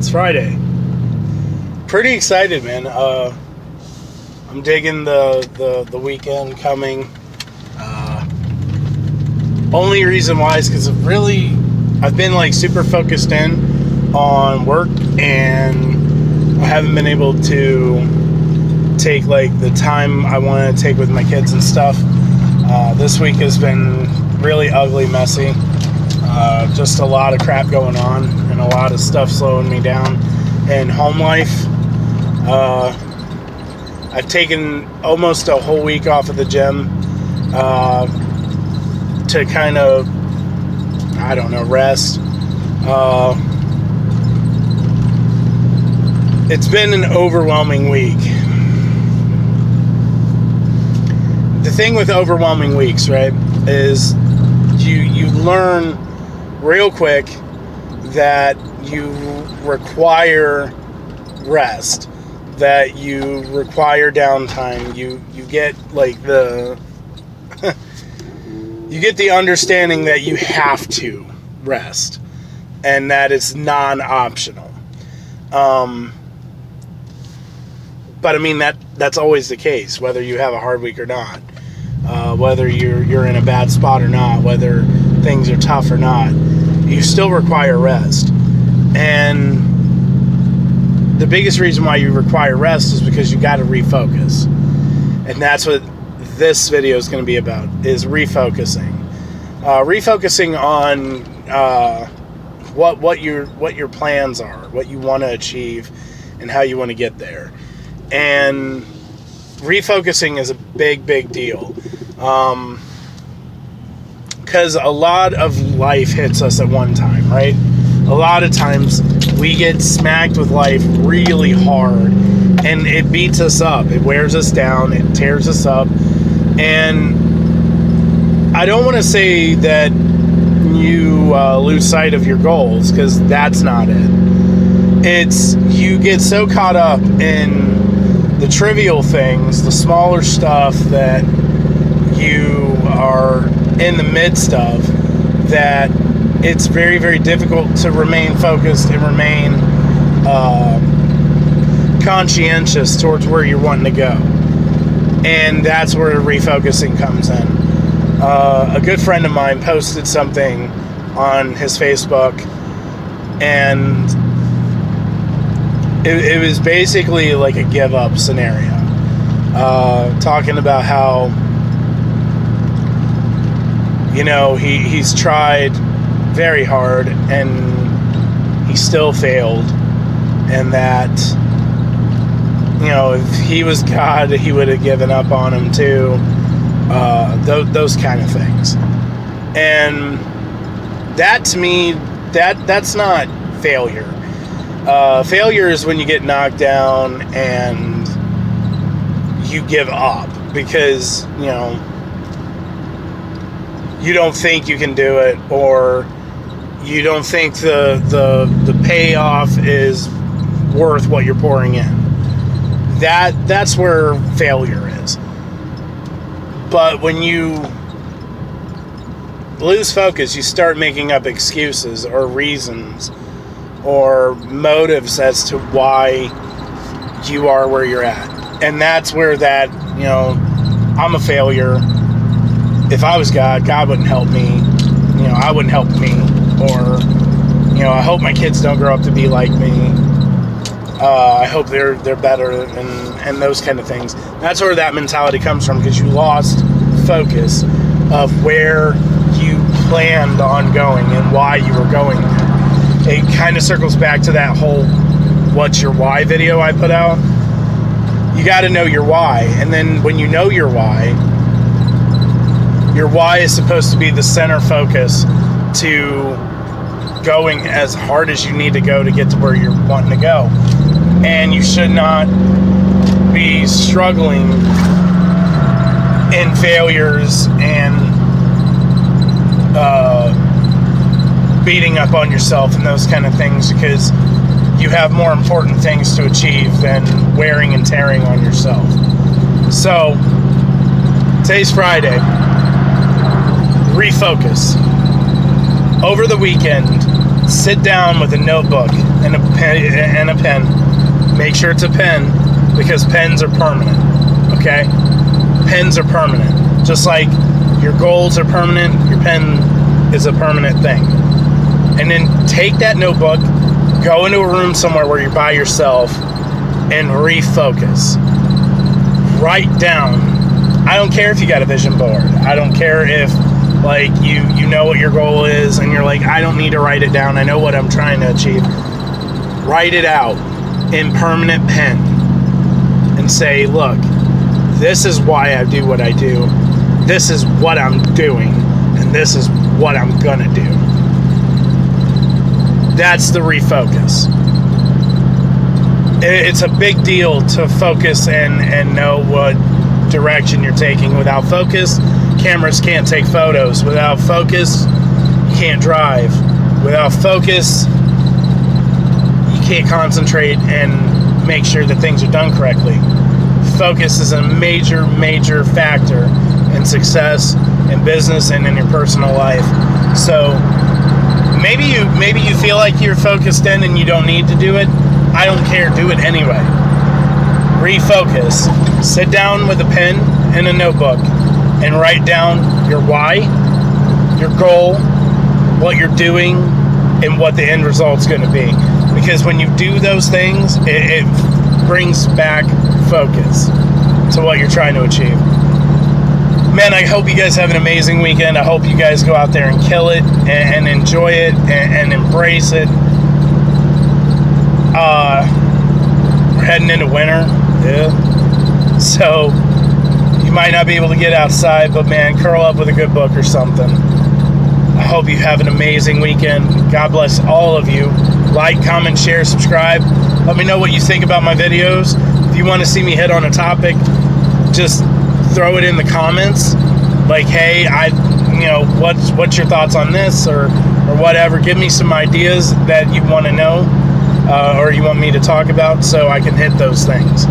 It's Friday. Pretty excited, man. I'm digging the weekend coming. Only reason why is because I've been like super focused in on work, and I haven't been able to take like the time I want to take with my kids and stuff. This week has been really ugly, messy. Just a lot of crap going on and a lot of stuff slowing me down. And home life, I've taken almost a whole week off of the gym to kind of, I don't know, rest. It's been an overwhelming week. The thing with overwhelming weeks, right, is you learn real quick that you require rest, that you require downtime. You get like you get the understanding that you have to rest, and that it's non-optional. But I mean that's always the case, whether you have a hard week or not, whether you're in a bad spot or not, whether things are tough or not, you still require rest. And the biggest reason why you require rest is because you got to refocus. And that's what this video is going to be about, is refocusing. Refocusing on what your plans are, what you want to achieve, and how you want to get there. And refocusing is a big deal. Because a lot of life hits us at one time, right? A lot of times we get smacked with life really hard, and it beats us up. It wears us down. It tears us up. And I don't want to say that you lose sight of your goals, because that's not it. It's you get so caught up in the trivial things, the smaller stuff that you are in the midst of, that it's very difficult to remain focused and remain conscientious towards where you're wanting to go. And that's where refocusing comes in. A good friend of mine posted something on his Facebook, and it was basically like a give up scenario, talking about how, you know, he's tried very hard and he still failed, and that, you know, if he was God, he would have given up on him too. Those kind of things. And that, to me, that's not failure. Failure is when you get knocked down and you give up because, you know, you don't think you can do it, or you don't think the payoff is worth what you're pouring in. That's where failure is. But when you lose focus, you start making up excuses or reasons or motives as to why you are where you're at. And that's where that, you know, I'm a failure. If I was God, God wouldn't help me. You know, I wouldn't help me. Or, you know, I hope my kids don't grow up to be like me. I hope they're better, and those kind of things. That's where that mentality comes from, because you lost focus of where you planned on going and why you were going there. It kind of circles back to that whole "What's Your Why" video I put out. You got to know your why, and then when you know your why is supposed to be the center focus to going as hard as you need to go to get to where you're wanting to go. And you should not be struggling in failures and beating up on yourself and those kind of things, because you have more important things to achieve than wearing and tearing on yourself. So, today's Friday. Refocus. Over the weekend, sit down with a notebook and a pen. Make sure it's a pen, because pens are permanent. Okay? Pens are permanent. Just like your goals are permanent, your pen is a permanent thing. And then take that notebook, go into a room somewhere where you're by yourself, and refocus. Write down. I don't care if you got a vision board. I don't care if, like, you know what your goal is and you're like, I don't need to write it down. I know what I'm trying to achieve. Write it out in permanent pen and say, look, this is why I do what I do. This is what I'm doing. And this is what I'm gonna do. That's the refocus. It's a big deal to focus and know what direction you're taking. Without focus, cameras can't take photos. Without focus, you can't drive. Without focus, you can't concentrate and make sure that things are done correctly. Focus is a major, major factor in success in business and in your personal life. So maybe you feel like you're focused in and you don't need to do it. I don't care. Do it anyway. Refocus. Sit down with a pen and a notebook and write down your why, your goal, what you're doing, and what the end result's going to be. Because when you do those things, it brings back focus to what you're trying to achieve. Man, I hope you guys have an amazing weekend. I hope you guys go out there and kill it and enjoy it and embrace it. We're heading into winter. Yeah. So you might not be able to get outside, but man, curl up with a good book or something. I hope you have an amazing weekend. God bless all of you. Like, comment, share, subscribe. Let me know what you think about my videos. If you want to see me hit on a topic, just throw it in the comments. Like, hey, what's your thoughts on this or whatever. Give me some ideas that you want to know or you want me to talk about, so I can hit those things.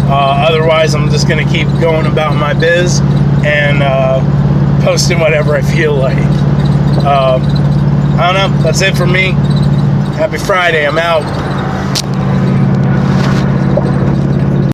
Otherwise, I'm just going to keep going about my biz and posting whatever I feel like. I don't know. That's it for me. Happy Friday. I'm out.